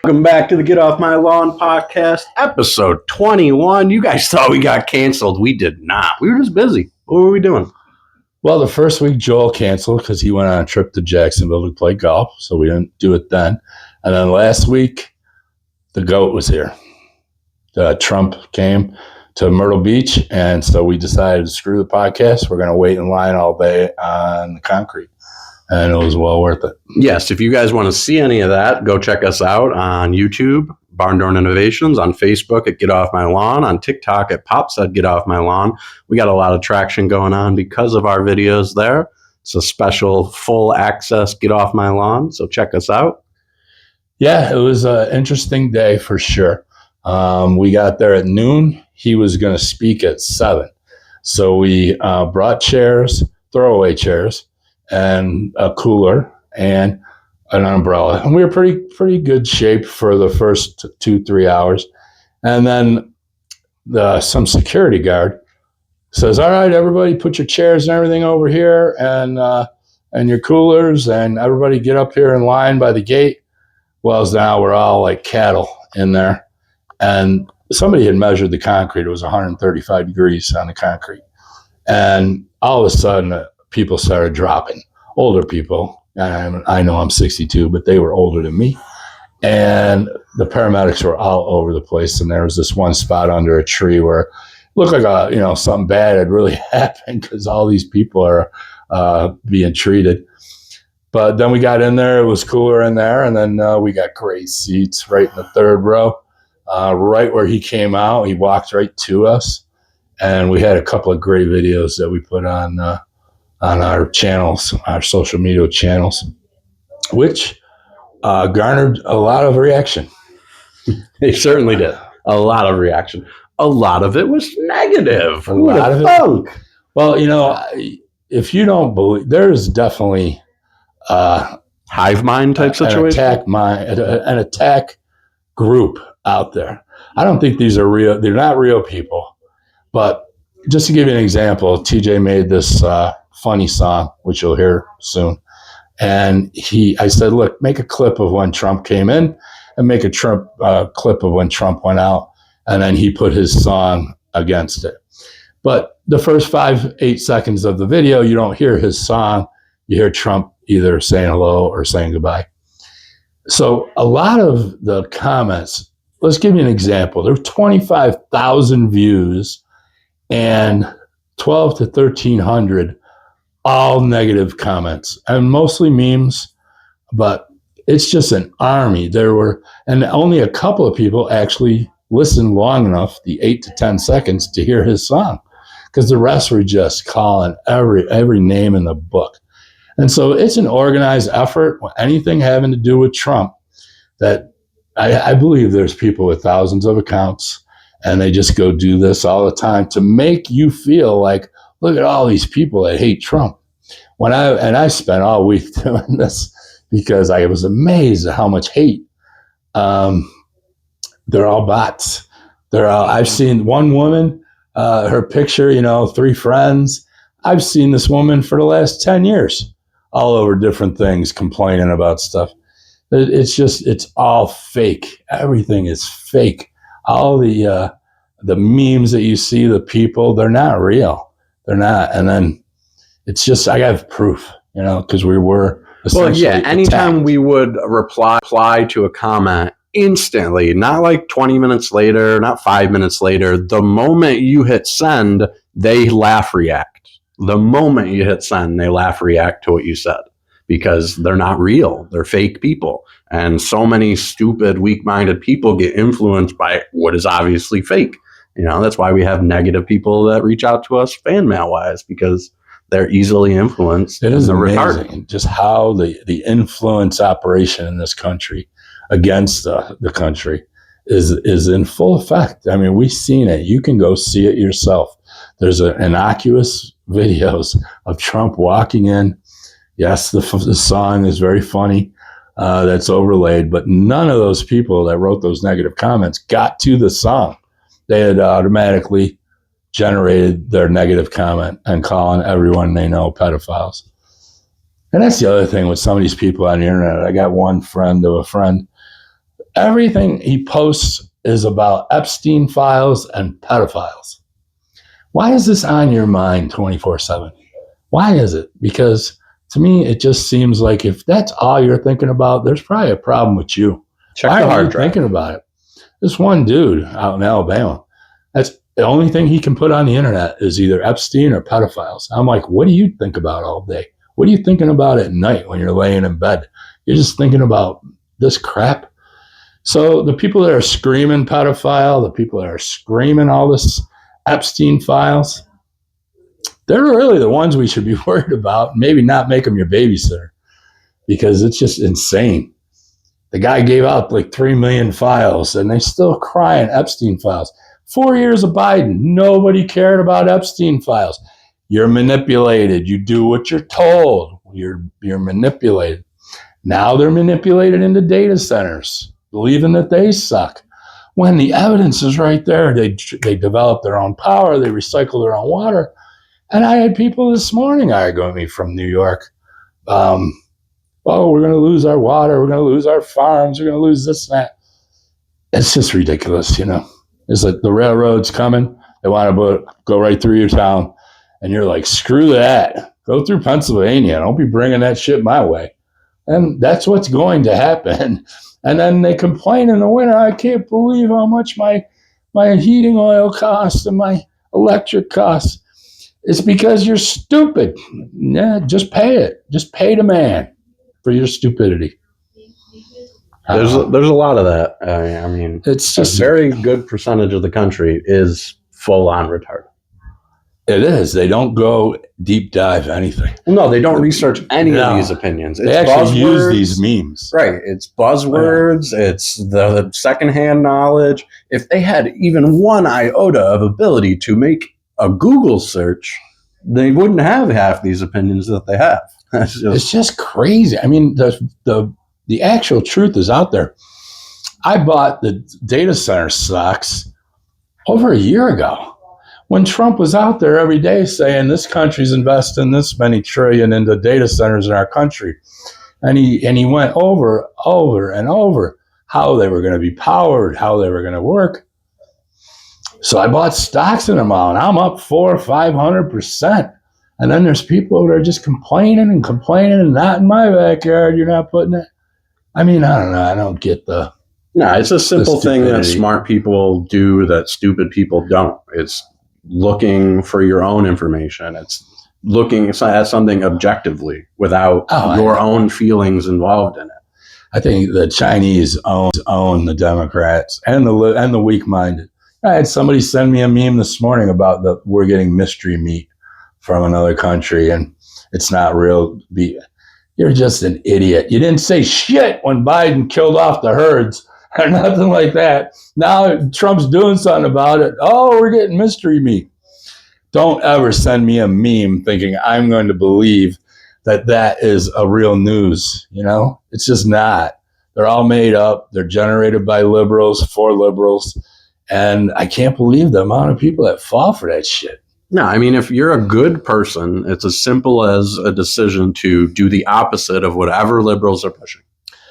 Welcome back to the Get Off My Lawn podcast, episode 21. You guys thought we got canceled. We did not. We were just busy. What were we doing? Well, the first week Joel canceled because he went on a trip to Jacksonville to play golf, so we didn't do it then. And then last week, the GOAT was here. Trump came to Myrtle Beach, and so we decided to screw the podcast. We're going to wait in line all day on the concrete. And it was well worth it. Yes, if you guys want to see any of that, go check us out on YouTube, BarnDoor Innovations, on Facebook at Get Off My Lawn, on TikTok at Pop Said Get Off My Lawn. We got a lot of traction going on because of our videos there. It's a special full access Get Off My Lawn, so check us out. Yeah, it was an interesting day for sure. We got there at noon. He was going to speak at 7. So we brought chairs, throwaway chairs, and a cooler and an umbrella. And we were pretty good shape for the first 2-3 hours. And then some security guard says, all right, everybody put your chairs and everything over here and your coolers, and everybody get up here in line by the gate. Well, now we're all like cattle in there. And somebody had measured the concrete. It was 135 degrees on the concrete. And all of a sudden, people started dropping, older people. I know I'm 62, but they were older than me. And the paramedics were all over the place. And there was this one spot under a tree where it looked like something bad had really happened because all these people are being treated. But then we got in there. It was cooler in there. And then we got great seats right in the third row, right where he came out. He walked right to us. And we had a couple of great videos that we put on our channels, our social media channels, which garnered a lot of reaction. They certainly did. A lot of reaction. A lot of it was negative. A lot of it. Well, if you don't believe, there's definitely hive mind type situation. An attack group out there. I don't think these are real. They're not real people. But just to give you an example, TJ made this funny song, which you'll hear soon. And I said, look, make a clip of when Trump came in and make a clip of when Trump went out. And then he put his song against it. But the first 5-8 seconds of the video, you don't hear his song. You hear Trump either saying hello or saying goodbye. So a lot of the comments, let's give you an example. There were 25,000 views and 12 to 1,300 all negative comments, and mostly memes, but it's just an army. And only a couple of people actually listened long enough, the 8 to 10 seconds, to hear his song, because the rest were just calling every name in the book. And so it's an organized effort. Anything having to do with Trump, that I believe there's people with thousands of accounts, and they just go do this all the time to make you feel like, look at all these people that hate Trump. I spent all week doing this because I was amazed at how much hate. They're all bots. I've seen one woman, her picture, 3 friends. I've seen this woman for the last 10 years, all over different things, complaining about stuff. It's all fake. Everything is fake. All the memes that you see, the people, they're not real. They're not. And then it's just, I have proof, because we were essentially anytime attacked. we would reply to a comment instantly, not like 20 minutes later, not 5 minutes later, the moment you hit send, they laugh react. The moment you hit send, they laugh react to what you said, because they're not real. They're fake people. And so many stupid, weak-minded people get influenced by what is obviously fake. That's why we have negative people that reach out to us fan mail-wise, because they're easily influenced. It is amazing just how the influence operation in this country against the country is in full effect. I mean, we've seen it. You can go see it yourself. There's innocuous videos of Trump walking in. Yes, the song is very funny. That's overlaid, but none of those people that wrote those negative comments got to the song. They had automatically generated their negative comment and calling everyone they know pedophiles. And that's the other thing with some of these people on the internet. I got one friend of a friend everything he posts is about Epstein files and pedophiles. Why is this on your mind 24/7? Why is it? Because to me, it just seems like if that's all you're thinking about, there's probably a problem with you. Check Why the are hard you drive. thinking about it? This one dude out in Alabama, that's the only thing he can put on the internet is either Epstein or pedophiles. I'm like, what do you think about all day? What are you thinking about at night when you're laying in bed? You're just thinking about this crap. So the people that are screaming pedophile, the people that are screaming all this Epstein files, they're really the ones we should be worried about. Maybe not make them your babysitter because it's just insane. The guy gave out like 3 million files and they still crying Epstein files. 4 years of Biden, nobody cared about Epstein files. You're manipulated. You do what you're told. You're manipulated. Now they're manipulated into data centers, believing that they suck. When the evidence is right there, they develop their own power, they recycle their own water. And I had people this morning arguing with me from New York. Oh, we're going to lose our water. We're going to lose our farms. We're going to lose this and that. It's just ridiculous, you know. It's like the railroad's coming. They want to go right through your town. And you're like, screw that. Go through Pennsylvania. Don't be bringing that shit my way. And that's what's going to happen. And then they complain in the winter, I can't believe how much my heating oil costs and my electric costs. It's because you're stupid. Yeah, just pay it. Just pay the man for your stupidity. There's a lot of that. I mean, It's just a very good percentage of the country is full on retarded. It is. They don't go deep dive anything. No, they don't research any of these opinions. It's they actually buzzwords. use these memes. Right. It's buzzwords. Yeah. It's the secondhand knowledge. If they had even one iota of ability to make a Google search, they wouldn't have half these opinions that they have. It's just crazy. I mean, the actual truth is out there. I bought the data center stocks over a year ago when Trump was out there every day saying this country's investing this many trillion into data centers in our country. And he went over and over how they were going to be powered, how they were going to work. So I bought stocks in them all, and I'm up 400 or 500%. And then there's people that are just complaining and not in my backyard. You're not putting it. I mean, I don't know. I don't get the. No, it's a simple thing that smart people do that stupid people don't. It's looking for your own information. It's looking at something objectively without your own feelings involved in it. I think the Chinese own the Democrats and the weak-minded. I had somebody send me a meme this morning about we're getting mystery meat from another country and it's not real beef. You're just an idiot. You didn't say shit when Biden killed off the herds or nothing like that. Now Trump's doing something about it. Oh, we're getting mystery meat. Don't ever send me a meme thinking I'm going to believe that is a real news. You know, it's just not. They're all made up. They're generated by liberals for liberals. And I can't believe the amount of people that fall for that shit. No, I mean, if you're a good person, it's as simple as a decision to do the opposite of whatever liberals are pushing.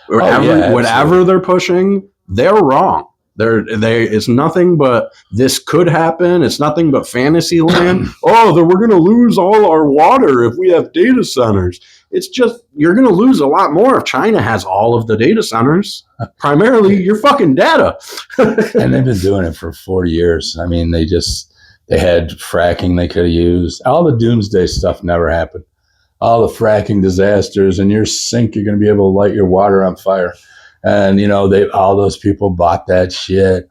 Whatever they're pushing, they're wrong. It's nothing but this could happen. It's nothing but fantasy land. We're going to lose all our water if we have data centers. It's just you're going to lose a lot more if China has all of the data centers. Primarily your fucking data. And they've been doing it for 40 years. I mean, they had fracking they could have used. All the doomsday stuff never happened. All the fracking disasters in your sink, you're going to be able to light your water on fire. And, you know, all those people bought that shit.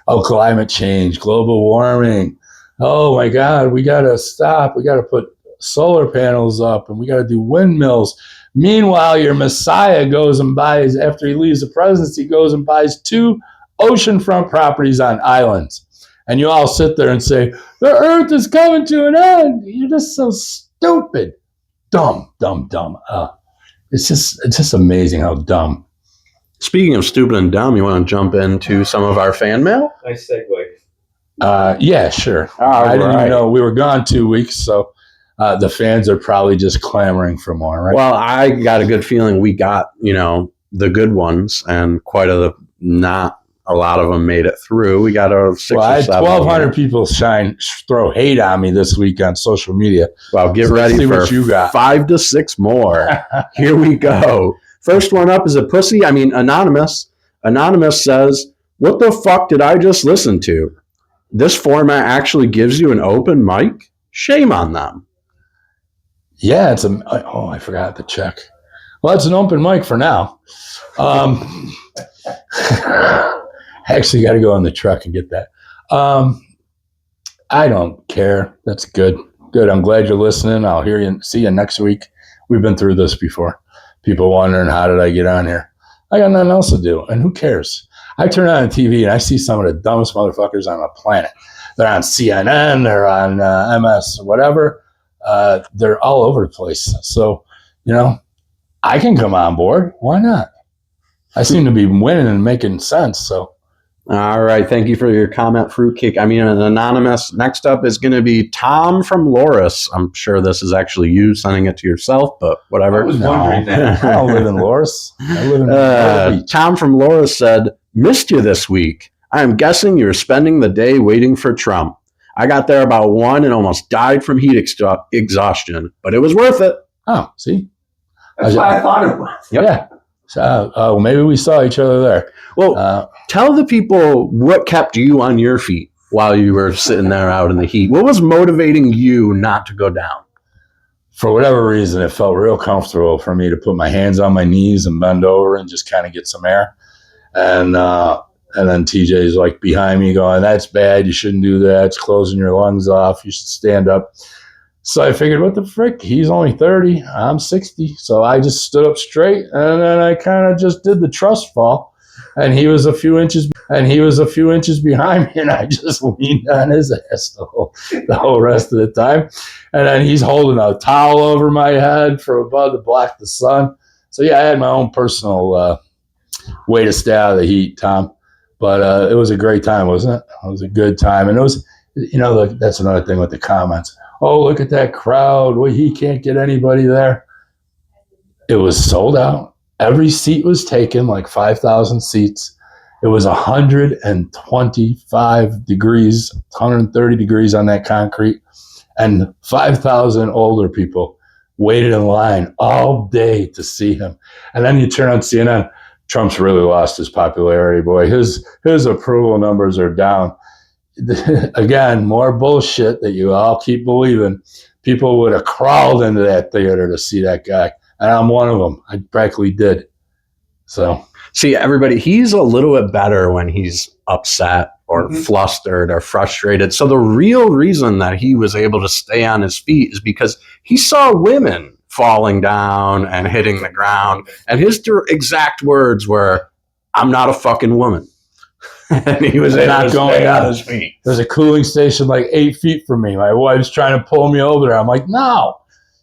Oh, climate change, global warming. Oh, my God, we got to stop. We got to put solar panels up and we got to do windmills. Meanwhile, your Messiah goes and buys, after he leaves the presidency, goes and buys 2 oceanfront properties on islands. And you all sit there and say, the earth is coming to an end. You're just so stupid. Dumb. It's just amazing how dumb. Speaking of stupid and dumb, you want to jump into some of our fan mail? Nice segue. Yeah, sure. I didn't even know we were gone 2 weeks, so the fans are probably just clamoring for more, right? Well, I got a good feeling we got, the good ones and quite a not a lot of them made it through. We got a 6 I or had 7. 1,200 people throw hate on me this week on social media. Well, get ready for what you got. 5 to 6 more. Here we go. First one up is a pussy. Anonymous. Anonymous says, "What the fuck did I just listen to? This format actually gives you an open mic? Shame on them." Yeah, I forgot to check. Well, it's an open mic for now. I actually got to go on the truck and get that. I don't care. That's good. Good. I'm glad you're listening. I'll hear you. See you next week. We've been through this before. People wondering, how did I get on here? I got nothing else to do. And who cares? I turn on TV and I see some of the dumbest motherfuckers on the planet. They're on CNN. They're on MS, whatever. They're all over the place. So, I can come on board. Why not? I seem to be winning and making sense. So. All right. Thank you for your comment, Fruitcake. An anonymous. Next up is going to be Tom from Loris. I'm sure this is actually you sending it to yourself, but whatever. I was wondering that. I don't live in Loris. I live in Myrtle Beach. Tom from Loris said, "Missed you this week. I am guessing you're spending the day waiting for Trump. I got there about 1 and almost died from heat exhaustion, but it was worth it." Oh, see? That's why I thought it was. Yep. Yeah. So, maybe we saw each other there. Well, tell the people what kept you on your feet while you were sitting there out in the heat. What was motivating you not to go down? For whatever reason, it felt real comfortable for me to put my hands on my knees and bend over and just kind of get some air. And then TJ's like behind me going, "That's bad. You shouldn't do that. It's closing your lungs off. You should stand up." So I figured, what the frick? He's only 30. I'm 60. So I just stood up straight, and then I kind of just did the trust fall. And he was a few inches behind me, and I just leaned on his ass the whole rest of the time. And then he's holding a towel over my head from above to block the sun. So yeah, I had my own personal way to stay out of the heat, Tom. But it was a great time, wasn't it? It was a good time, and it was, that's another thing with the comments. "Oh, look at that crowd. Well, he can't get anybody there." It was sold out. Every seat was taken, like 5,000 seats. It was 125 degrees, 130 degrees on that concrete. And 5,000 older people waited in line all day to see him. And then you turn on CNN, Trump's really lost his popularity, boy. His approval numbers are down. Again, more bullshit that you all keep believing. People would have crawled into that theater to see that guy, and I'm one of them. I practically did. So, see, everybody, he's a little bit better when he's upset or flustered or frustrated. So the real reason that he was able to stay on his feet is because he saw women falling down and hitting the ground, and his exact words were, "I'm not a fucking woman." And he was not going on his feet. There's a cooling station like 8 feet from me. My wife's trying to pull me over there. I'm like, "No,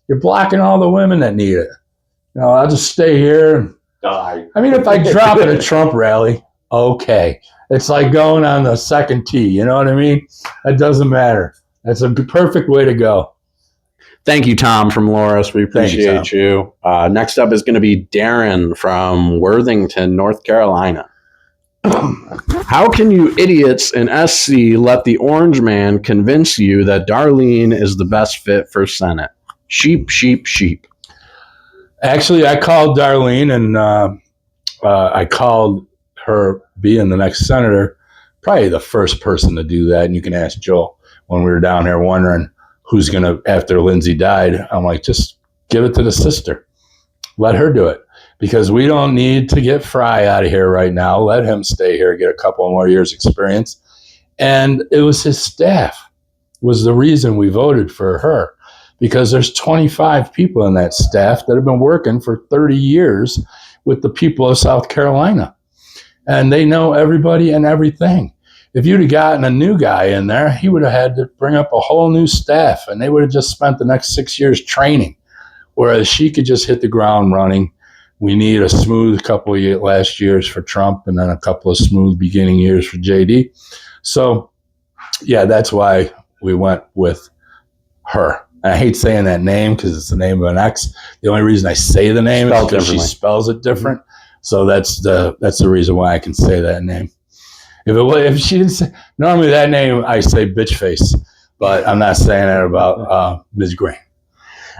you're blocking all the women that need it. I'll just stay here and Die." if I drop at a Trump rally, okay. It's like going on the second tee. You know what I mean? It doesn't matter. That's a perfect way to go. Thank you, Tom from Loris. We appreciate you. Next up is going to be Darren from Worthington, North Carolina. "How can you idiots in SC let the orange man convince you that Darlene is the best fit for Senate? Sheep, sheep, sheep." Actually, I called Darlene, and I called her being the next senator, probably the first person to do that. And you can ask Joel when we were down here wondering who's going to, after Lindsay died, I'm like, just give it to the sister. Let her do it. Because we don't need to get Fry out of here right now. Let him stay here, get a couple more years experience. And it was his staff was the reason we voted for her. Because there's 25 people in that staff that have been working for 30 years with the people of South Carolina. And they know everybody and everything. If you'd have gotten a new guy in there, he would have had to bring up a whole new staff, and they would have just spent the next 6 years training. Whereas she could just hit the ground running. We need a smooth couple of last years for Trump, and then a couple of smooth beginning years for JD. So, yeah, that's why we went with her. And I hate saying that name because it's the name of an ex. The only reason I say the name is because she spells it different. So that's the reason why I can say that name. If she didn't say, normally that name I say bitch face, but I'm not saying that about Ms. Green.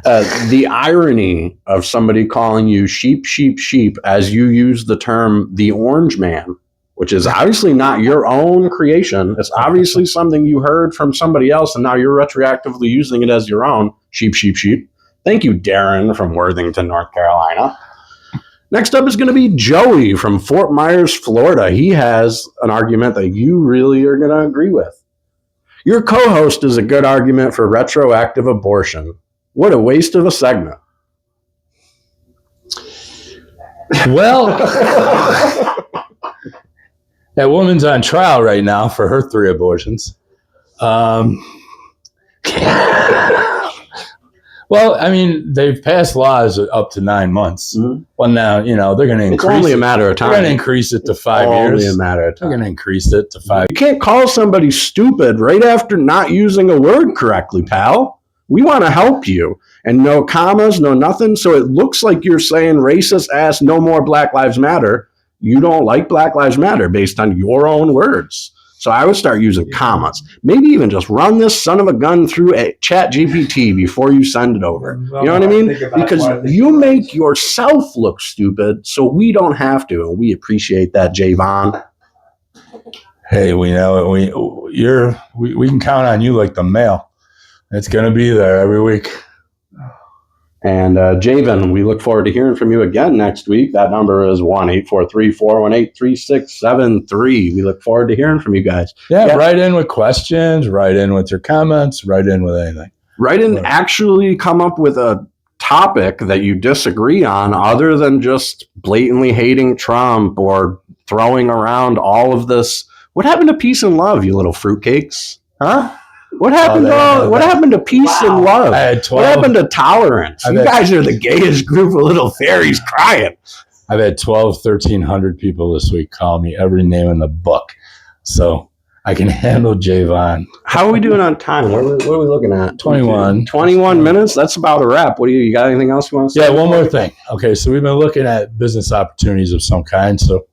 The irony of somebody calling you sheep, sheep, sheep as you use the term the orange man, which is obviously not your own creation. It's obviously something you heard from somebody else, and now you're retroactively using it as your own. Sheep, sheep, sheep. Thank you, Darren from Worthington, North Carolina. Next up is going to be Joey from Fort Myers, Florida. He has an argument that you really are going to agree with. Your co-host is a good argument for retroactive abortion. What a waste of a segment. Well, that woman's on trial right now for her 3 abortions. Well, I mean, they've passed laws up to 9 months. Mm-hmm. Well, now, they're going to increase it. It's only a matter of time. They're going to increase it to 5 years. Only a matter of time. They're going to increase it to 5 years. You can't call somebody stupid right after not using a word correctly, pal. We want to help you. And no commas, no nothing. So it looks like you're saying racist ass, no more Black Lives Matter. You don't like Black Lives Matter based on your own words. So I would start using commas. Maybe even just run this son of a gun through a chat GPT before you send it over. You know what I mean? Because you make yourself look stupid, so we don't have to. And we appreciate that, Javon. Hey, we know it. We can count on you like the mail. It's going to be there every week. And Javen, we look forward to hearing from you again next week. That number is 1-843-418-3673. We look forward to hearing from you guys. Yeah, write in with questions, write in with your comments, write in with anything. Write in, actually come up with a topic that you disagree on other than just blatantly hating Trump or throwing around all of this. What happened to peace and love, you little fruitcakes? Huh? What happened to peace and love? What happened to tolerance? You guys are the gayest group of little fairies crying. I've had 1,300 people this week call me every name in the book. So I can handle Javon. How are we doing on time? What are we looking at? 21. 21 minutes? That's about a wrap. You got anything else you want to say? Yeah, one more thing. Okay, so we've been looking at business opportunities of some kind. So,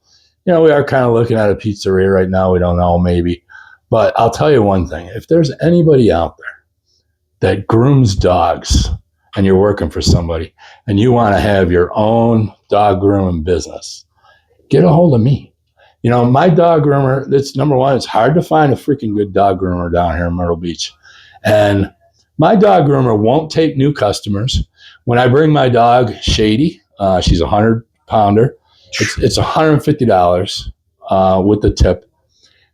we are kind of looking at a pizzeria right now. We don't know, maybe. But I'll tell you one thing. If there's anybody out there that grooms dogs and you're working for somebody and you want to have your own dog grooming business, get a hold of me. My dog groomer, that's number one, it's hard to find a freaking good dog groomer down here in Myrtle Beach. And my dog groomer won't take new customers. When I bring my dog, Shady, she's a 100-pounder, it's $150 with the tip.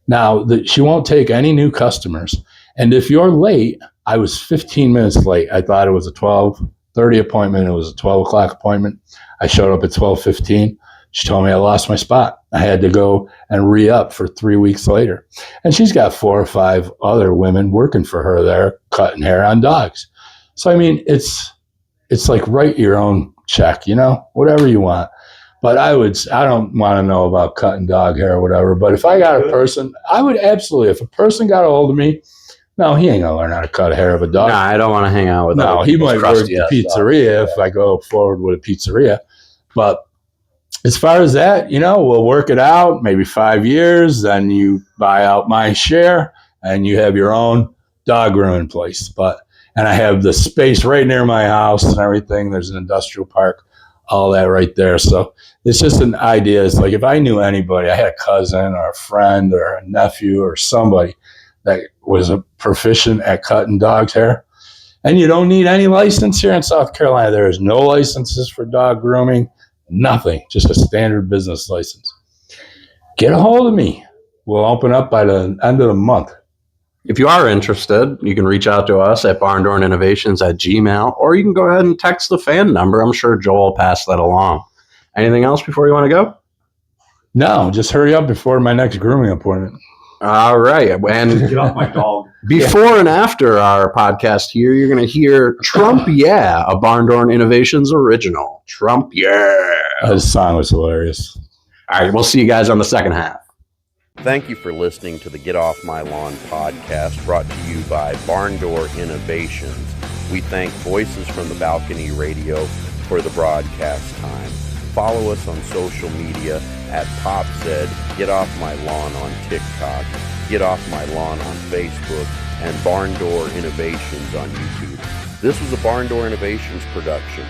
Now, she won't take any new customers. And if you're late, I was 15 minutes late. I thought it was a 12:30 appointment. It was a 12 o'clock appointment. I showed up at 12:15. She told me I lost my spot. I had to go and re-up for 3 weeks later. And she's got 4 or 5 other women working for her there, cutting hair on dogs. So, I mean, it's like write your own check, whatever you want. But I don't want to know about cutting dog hair or whatever. But if I got a person, I would absolutely, if a person got a hold of me, no, he ain't going to learn how to cut hair of a dog. No, I don't want to hang out with him. No, he might work at the pizzeria if I go forward with a pizzeria. But as far as that, we'll work it out, maybe 5 years. Then you buy out my share and you have your own dog grooming place. And I have the space right near my house and everything. There's an industrial park. All that right there. So it's just an idea. It's like if I knew anybody, I had a cousin or a friend or a nephew or somebody that was a proficient at cutting dog's hair. And you don't need any license here in South Carolina. There is no licenses for dog grooming, nothing, just a standard business license. Get a hold of me. We'll open up by the end of the month. If you are interested, you can reach out to us at BarnDoorInnovations@gmail.com, or you can go ahead and text the fan number. I'm sure Joel will pass that along. Anything else before you want to go? No, just hurry up before my next grooming appointment. All right. And get off my dog. Before and after our podcast here, you're going to hear Trump Yeah, a BarnDoor Innovations original. Trump Yeah. This song was hilarious. All right. We'll see you guys on the second half. Thank you for listening to the Get Off My Lawn podcast, brought to you by BarnDoor Innovations. We thank Voices from the Balcony Radio for the broadcast time. Follow us on social media at Pop Said, Get Off My Lawn on TikTok, Get Off My Lawn on Facebook, and BarnDoor Innovations on YouTube. This was a BarnDoor Innovations production.